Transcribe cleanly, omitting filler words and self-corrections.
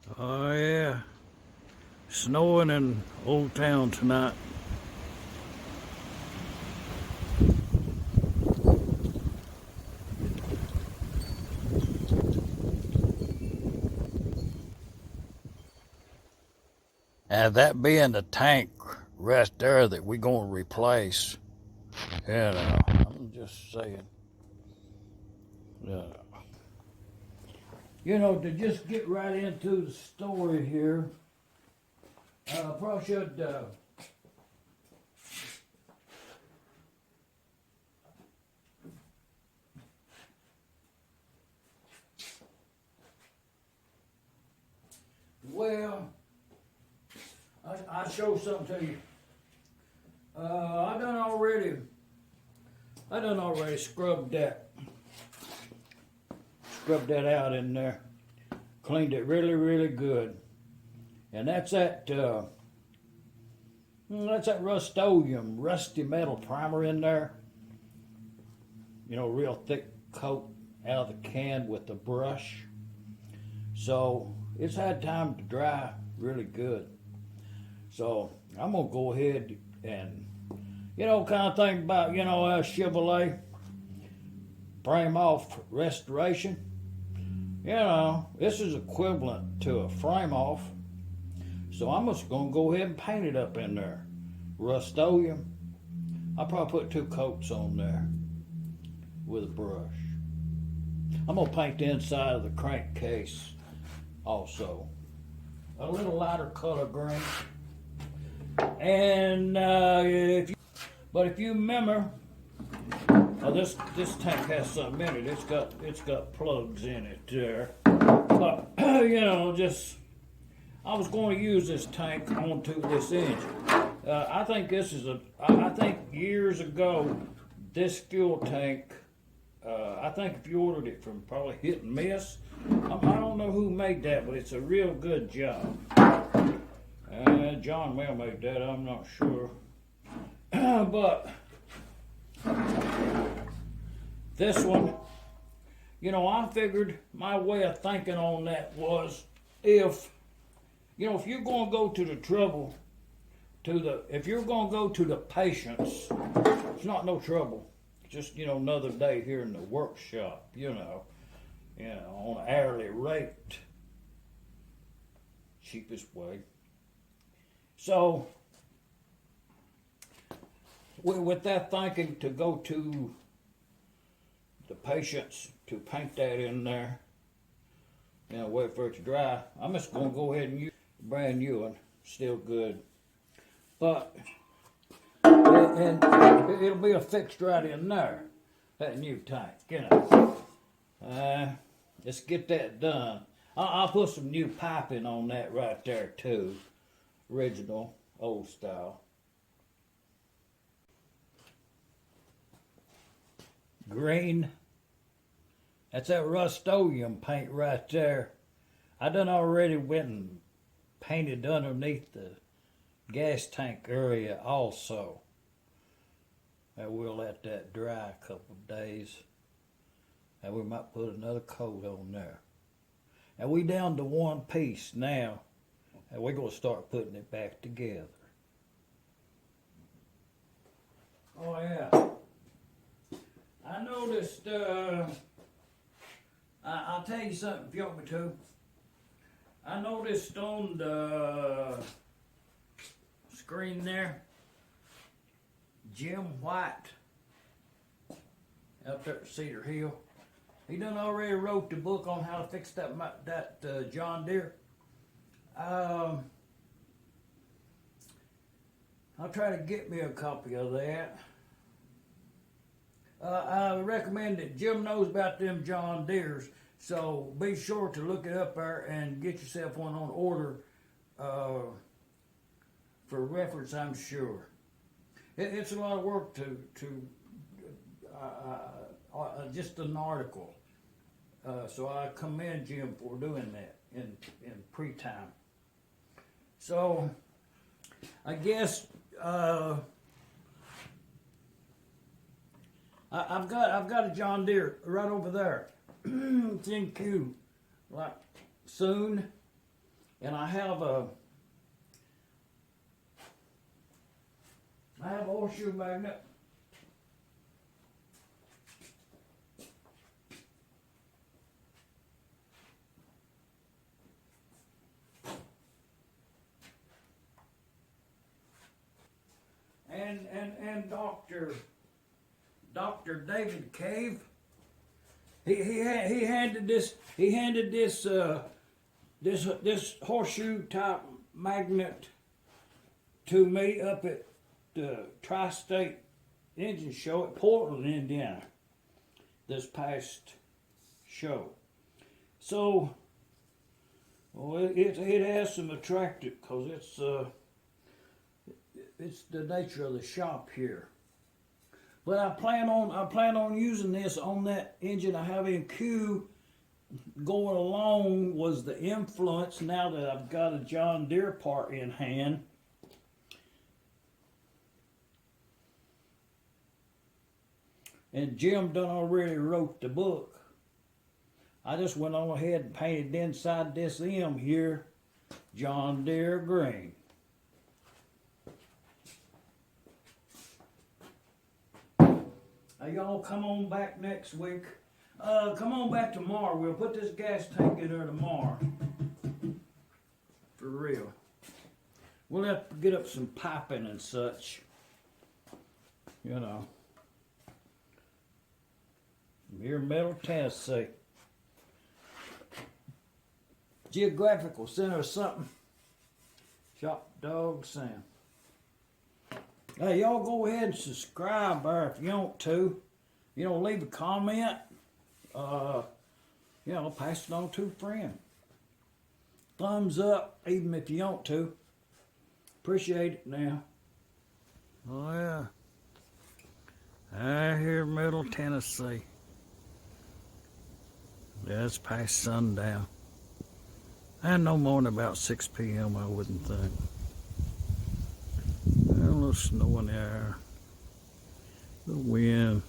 Oh yeah, snowing in Old Town tonight. And that being the tank right there that we're gonna replace. I'm just saying. Uh, to just get right into the story here, probably should well, I show something to you. I done already scrubbed that out in there, cleaned it really, really good, and that's that Rust-Oleum rusty metal primer in there. Real thick coat out of the can with the brush. So it's had time to dry really good. So I'm gonna go ahead and kind of think about Chevrolet frame off restoration. This is equivalent to a frame off. So I'm just gonna go ahead and paint it up in there. Rust-Oleum. I'll probably put 2 coats on there with a brush. I'm gonna paint the inside of the crankcase also. A little lighter color green. And if you remember, this tank has something in it. It's got plugs in it there. But I was going to use this tank onto this engine. I think years ago this fuel tank. I think if you ordered it from probably Hit&Miss, I don't know who made that, but it's a real good job. John may have made that, I'm not sure. But this one, I figured my way of thinking on that was if you're going to go to the trouble, if you're going to go to the patience, it's not no trouble. Just, another day here in the workshop, on an hourly rate. Cheapest way. So, with that thinking, to go to the patience to paint that in there, wait for it to dry, I'm just going to go ahead and use a brand new one, still good. But, and it'll be affixed right in there, that new tank, Let's get that done. I'll put some new piping on that right there too. Original, old style. Green. That's that Rust-Oleum paint right there. I done already went and painted underneath the gas tank area also. And we'll let that dry a couple of days. And we might put another coat on there. And we down to one piece now. And we're going to start putting it back together. Oh yeah. I noticed, I'll tell you something if you want me to. I noticed on the screen there, Jim White, out there at Cedar Hill, he done already wrote the book on how to fix that John Deere. I'll try to get me a copy of that. I recommend that Jim knows about them John Deeres, so be sure to look it up there and get yourself one on order for reference, I'm sure. It's a lot of work to just an article. So I commend Jim for doing that in pre-time. So I guess I've got a John Deere right over there. It's in queue, like soon. And I have a horseshoe magnet. And Dr. David Cave, he handed this horseshoe type magnet to me up at the Tri-State Engine Show at Portland, Indiana, this past show. So, well, it has some attractive, because it's the nature of the shop here. But I plan on using this on that engine I have in queue. Going along was the influence, now that I've got a John Deere part in hand. And Jim done already wrote the book. I just went on ahead and painted inside this M here, John Deere Green. Now y'all come on back next week. Come on back tomorrow. We'll put this gas tank in there tomorrow. For real. We'll have to get up some piping and such. You know. Here in Middle Tennessee. Geographical Center or something. Shop Dog Sam. Hey, y'all go ahead and subscribe there if you want to. You know, leave a comment. You know, pass it on to a friend. Thumbs up, even if you want to. Appreciate it now. Oh yeah. I hear Middle Tennessee. Yeah, it's past sundown. And no more than about 6 p.m. I wouldn't think. A little snow in the air. The wind.